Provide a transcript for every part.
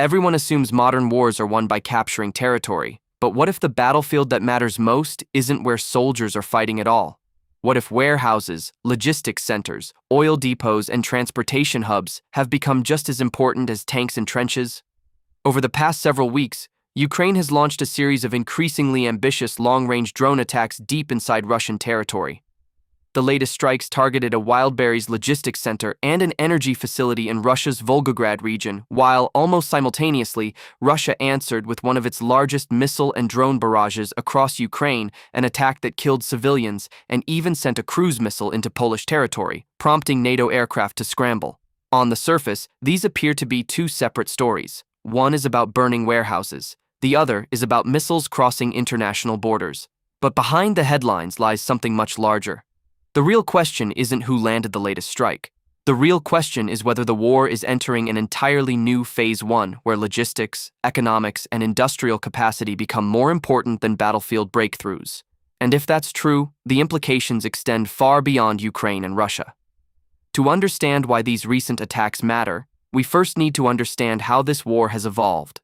Everyone assumes modern wars are won by capturing territory, but what if the battlefield that matters most isn't where soldiers are fighting at all? What if warehouses, logistics centers, oil depots, and transportation hubs have become just as important as tanks and trenches? Over the past several weeks, Ukraine has launched a series of increasingly ambitious long-range drone attacks deep inside Russian territory. The latest strikes targeted a Wildberries logistics center and an energy facility in Russia's Volgograd region, while, almost simultaneously, Russia answered with one of its largest missile and drone barrages across Ukraine, an attack that killed civilians and even sent a cruise missile into Polish territory, prompting NATO aircraft to scramble. On the surface, these appear to be two separate stories. One is about burning warehouses. The other is about missiles crossing international borders. But behind the headlines lies something much larger. The real question isn't who landed the latest strike. The real question is whether the war is entering an entirely new phase one, where logistics, economics, and industrial capacity become more important than battlefield breakthroughs. And if that's true, the implications extend far beyond Ukraine and Russia. To understand why these recent attacks matter, we first need to understand how this war has evolved.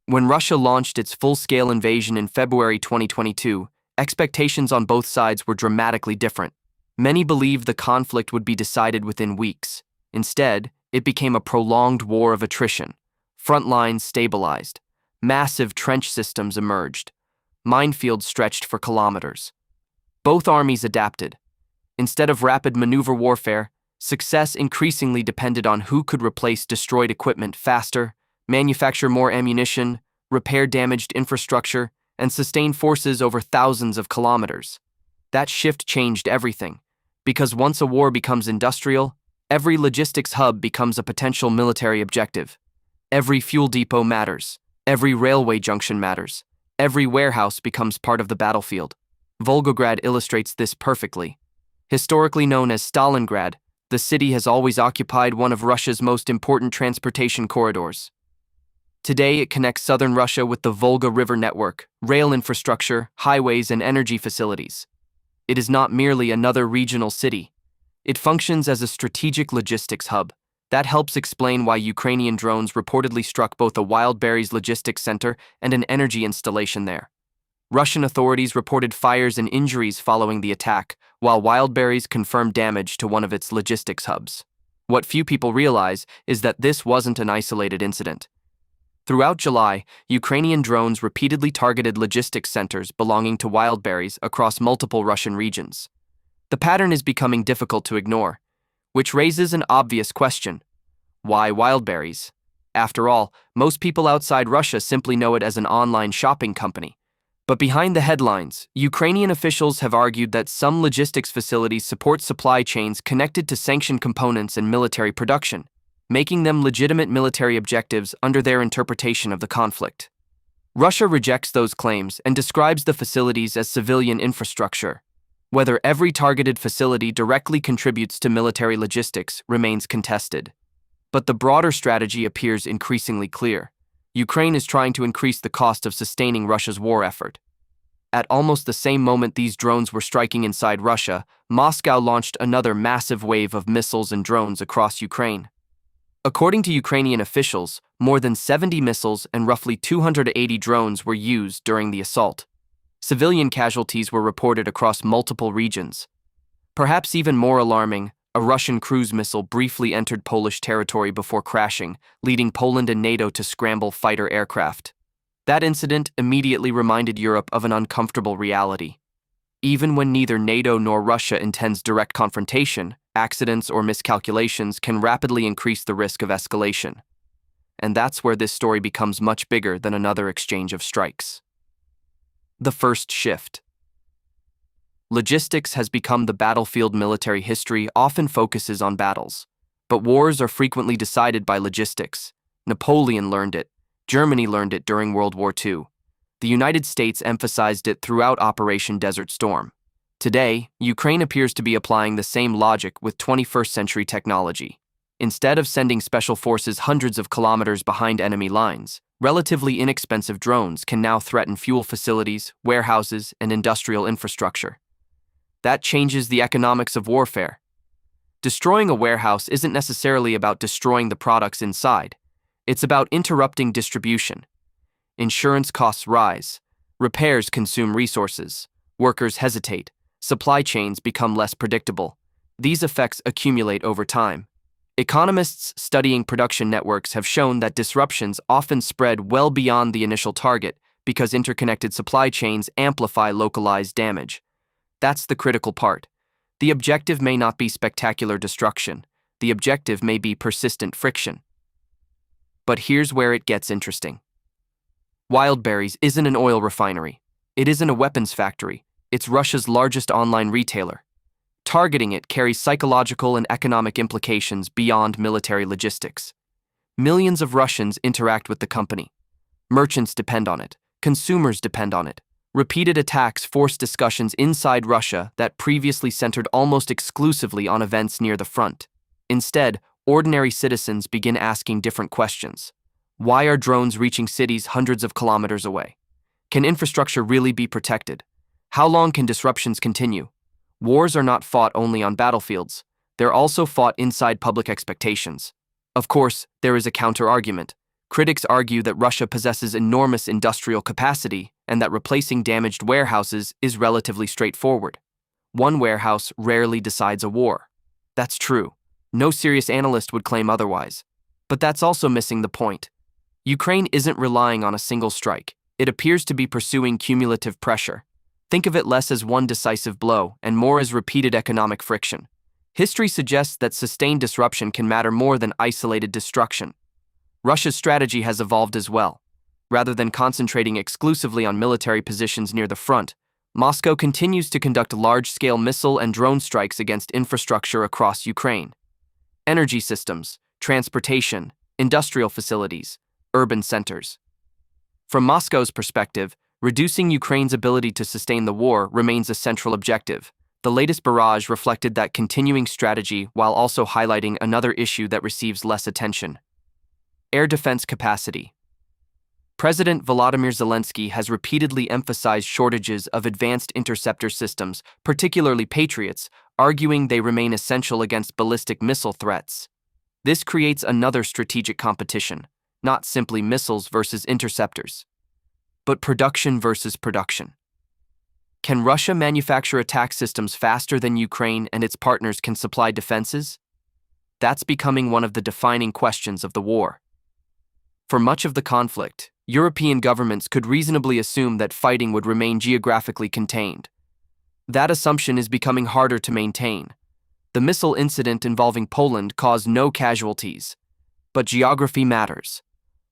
When Russia launched its full-scale invasion in February 2022, expectations on both sides were dramatically different. Many believed the conflict would be decided within weeks. Instead, it became a prolonged war of attrition. Front lines stabilized. Massive trench systems emerged. Minefields stretched for kilometers. Both armies adapted. Instead of rapid maneuver warfare, success increasingly depended on who could replace destroyed equipment faster, manufacture more ammunition, repair damaged infrastructure, and sustain forces over thousands of kilometers. That shift changed everything, because once a war becomes industrial, every logistics hub becomes a potential military objective. Every fuel depot matters. Every railway junction matters. Every warehouse becomes part of the battlefield. Volgograd illustrates this perfectly. Historically known as Stalingrad, the city has always occupied one of Russia's most important transportation corridors. Today, it connects southern Russia with the Volga River network, rail infrastructure, highways, and energy facilities. It is not merely another regional city. It functions as a strategic logistics hub. That helps explain why Ukrainian drones reportedly struck both a Wildberries logistics center and an energy installation there. Russian authorities reported fires and injuries following the attack, while Wildberries confirmed damage to one of its logistics hubs. What few people realize is that this wasn't an isolated incident. Throughout July, Ukrainian drones repeatedly targeted logistics centers belonging to Wildberries across multiple Russian regions. The pattern is becoming difficult to ignore, which raises an obvious question. Why Wildberries? After all, most people outside Russia simply know it as an online shopping company. But behind the headlines, Ukrainian officials have argued that some logistics facilities support supply chains connected to sanctioned components and military production, making them legitimate military objectives under their interpretation of the conflict. Russia rejects those claims and describes the facilities as civilian infrastructure. Whether every targeted facility directly contributes to military logistics remains contested. But the broader strategy appears increasingly clear. Ukraine is trying to increase the cost of sustaining Russia's war effort. At almost the same moment these drones were striking inside Russia, Moscow launched another massive wave of missiles and drones across Ukraine. According to Ukrainian officials, more than 70 missiles and roughly 280 drones were used during the assault. Civilian casualties were reported across multiple regions. Perhaps even more alarming, a Russian cruise missile briefly entered Polish territory before crashing, leading Poland and NATO to scramble fighter aircraft. That incident immediately reminded Europe of an uncomfortable reality. Even when neither NATO nor Russia intends direct confrontation, accidents or miscalculations can rapidly increase the risk of escalation. And that's where this story becomes much bigger than another exchange of strikes. The first shift. Logistics has become the battlefield. Military history often focuses on battles, but wars are frequently decided by logistics. Napoleon learned it. Germany learned it during World War II. The United States emphasized it throughout Operation Desert Storm. Today, Ukraine appears to be applying the same logic with 21st-century technology. Instead of sending special forces hundreds of kilometers behind enemy lines, relatively inexpensive drones can now threaten fuel facilities, warehouses, and industrial infrastructure. That changes the economics of warfare. Destroying a warehouse isn't necessarily about destroying the products inside. It's about interrupting distribution. Insurance costs rise. Repairs consume resources. Workers hesitate. Supply chains become less predictable. These effects accumulate over time. Economists studying production networks have shown that disruptions often spread well beyond the initial target because interconnected supply chains amplify localized damage. That's the critical part. The objective may not be spectacular destruction. The objective may be persistent friction. But here's where it gets interesting. Wildberries isn't an oil refinery. It isn't a weapons factory. It's Russia's largest online retailer. Targeting it carries psychological and economic implications beyond military logistics. Millions of Russians interact with the company. Merchants depend on it. Consumers depend on it. Repeated attacks force discussions inside Russia that previously centered almost exclusively on events near the front. Instead, ordinary citizens begin asking different questions. Why are drones reaching cities hundreds of kilometers away? Can infrastructure really be protected? How long can disruptions continue? Wars are not fought only on battlefields. They're also fought inside public expectations. Of course, there is a counter-argument. Critics argue that Russia possesses enormous industrial capacity and that replacing damaged warehouses is relatively straightforward. One warehouse rarely decides a war. That's true. No serious analyst would claim otherwise. But that's also missing the point. Ukraine isn't relying on a single strike. It appears to be pursuing cumulative pressure. Think of it less as one decisive blow and more as repeated economic friction. History suggests that sustained disruption can matter more than isolated destruction. Russia's strategy has evolved as well. Rather than concentrating exclusively on military positions near the front, Moscow continues to conduct large-scale missile and drone strikes against infrastructure across Ukraine. Energy systems, transportation, industrial facilities, urban centers. From Moscow's perspective, reducing Ukraine's ability to sustain the war remains a central objective. The latest barrage reflected that continuing strategy while also highlighting another issue that receives less attention: air defense capacity. President Volodymyr Zelensky has repeatedly emphasized shortages of advanced interceptor systems, particularly Patriots, arguing they remain essential against ballistic missile threats. This creates another strategic competition, not simply missiles versus interceptors, but production versus production. Can Russia manufacture attack systems faster than Ukraine and its partners can supply defenses? That's becoming one of the defining questions of the war. For much of the conflict, European governments could reasonably assume that fighting would remain geographically contained. That assumption is becoming harder to maintain. The missile incident involving Poland caused no casualties. But geography matters.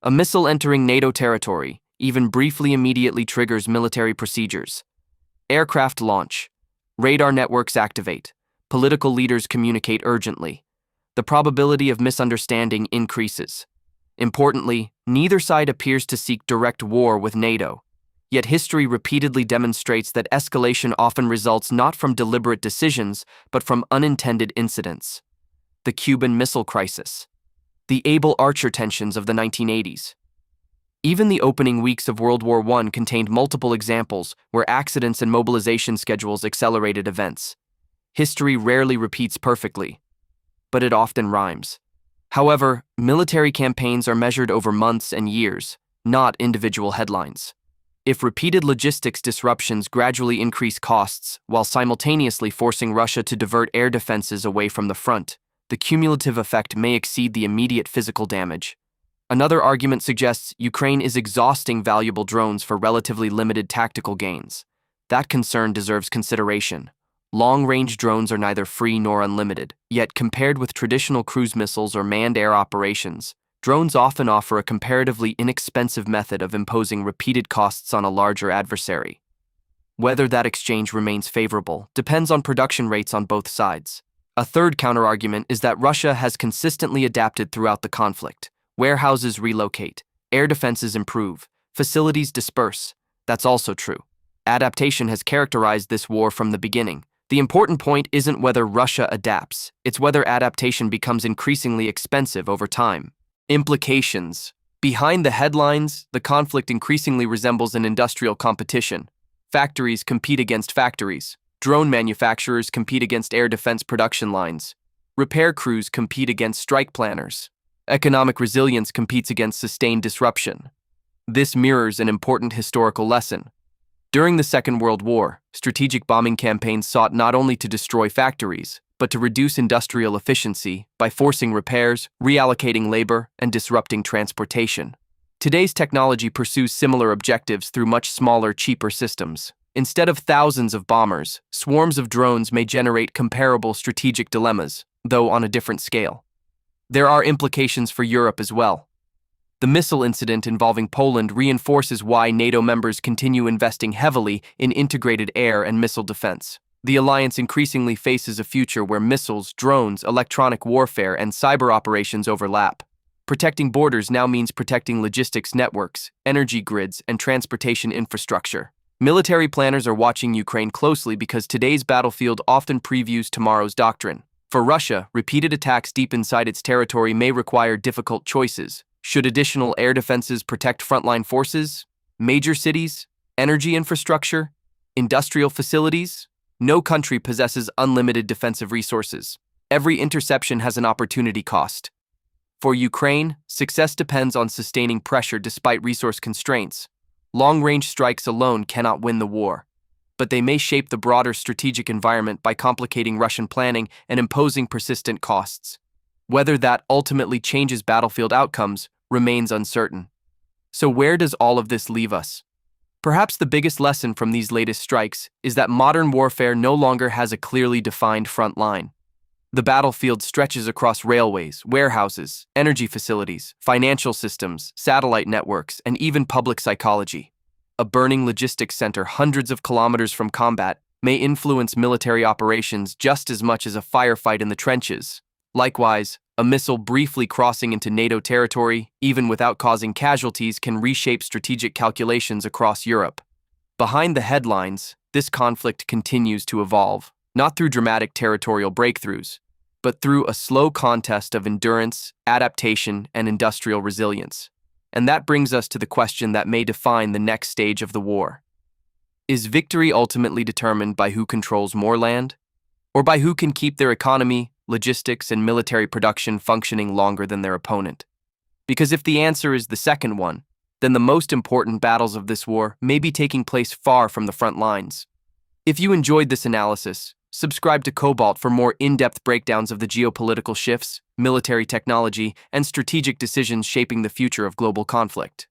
A missile entering NATO territory, even briefly, immediately triggers military procedures. Aircraft launch. Radar networks activate. Political leaders communicate urgently. The probability of misunderstanding increases. Importantly, neither side appears to seek direct war with NATO. Yet history repeatedly demonstrates that escalation often results not from deliberate decisions, but from unintended incidents. The Cuban Missile Crisis. The Able Archer tensions of the 1980s. Even the opening weeks of World War I contained multiple examples where accidents and mobilization schedules accelerated events. History rarely repeats perfectly, but it often rhymes. However, military campaigns are measured over months and years, not individual headlines. If repeated logistics disruptions gradually increase costs while simultaneously forcing Russia to divert air defenses away from the front, the cumulative effect may exceed the immediate physical damage. Another argument suggests Ukraine is exhausting valuable drones for relatively limited tactical gains. That concern deserves consideration. Long-range drones are neither free nor unlimited, yet compared with traditional cruise missiles or manned air operations, drones often offer a comparatively inexpensive method of imposing repeated costs on a larger adversary. Whether that exchange remains favorable depends on production rates on both sides. A third counterargument is that Russia has consistently adapted throughout the conflict. Warehouses relocate, air defenses improve, facilities disperse. That's also true. Adaptation has characterized this war from the beginning. The important point isn't whether Russia adapts, it's whether adaptation becomes increasingly expensive over time. Implications. Behind the headlines, the conflict increasingly resembles an industrial competition. Factories compete against factories. Drone manufacturers compete against air defense production lines. Repair crews compete against strike planners. Economic resilience competes against sustained disruption. This mirrors an important historical lesson. During the Second World War, strategic bombing campaigns sought not only to destroy factories, but to reduce industrial efficiency by forcing repairs, reallocating labor, and disrupting transportation. Today's technology pursues similar objectives through much smaller, cheaper systems. Instead of thousands of bombers, swarms of drones may generate comparable strategic dilemmas, though on a different scale. There are implications for Europe as well. The missile incident involving Poland reinforces why NATO members continue investing heavily in integrated air and missile defense. The alliance increasingly faces a future where missiles, drones, electronic warfare, and cyber operations overlap. Protecting borders now means protecting logistics networks, energy grids, and transportation infrastructure. Military planners are watching Ukraine closely because today's battlefield often previews tomorrow's doctrine. For Russia, repeated attacks deep inside its territory may require difficult choices. Should additional air defenses protect frontline forces, major cities, energy infrastructure, industrial facilities? No country possesses unlimited defensive resources. Every interception has an opportunity cost. For Ukraine, success depends on sustaining pressure despite resource constraints. Long-range strikes alone cannot win the war, but they may shape the broader strategic environment by complicating Russian planning and imposing persistent costs. Whether that ultimately changes battlefield outcomes remains uncertain. So where does all of this leave us? Perhaps the biggest lesson from these latest strikes is that modern warfare no longer has a clearly defined front line. The battlefield stretches across railways, warehouses, energy facilities, financial systems, satellite networks, and even public psychology. A burning logistics center hundreds of kilometers from combat may influence military operations just as much as a firefight in the trenches. Likewise, a missile briefly crossing into NATO territory, even without causing casualties, can reshape strategic calculations across Europe. Behind the headlines, this conflict continues to evolve, not through dramatic territorial breakthroughs, but through a slow contest of endurance, adaptation, and industrial resilience. And that brings us to the question that may define the next stage of the war. Is victory ultimately determined by who controls more land? Or by who can keep their economy, logistics, and military production functioning longer than their opponent? Because if the answer is the second one, then the most important battles of this war may be taking place far from the front lines. If you enjoyed this analysis, subscribe to Cobalt for more in-depth breakdowns of the geopolitical shifts, military technology, and strategic decisions shaping the future of global conflict.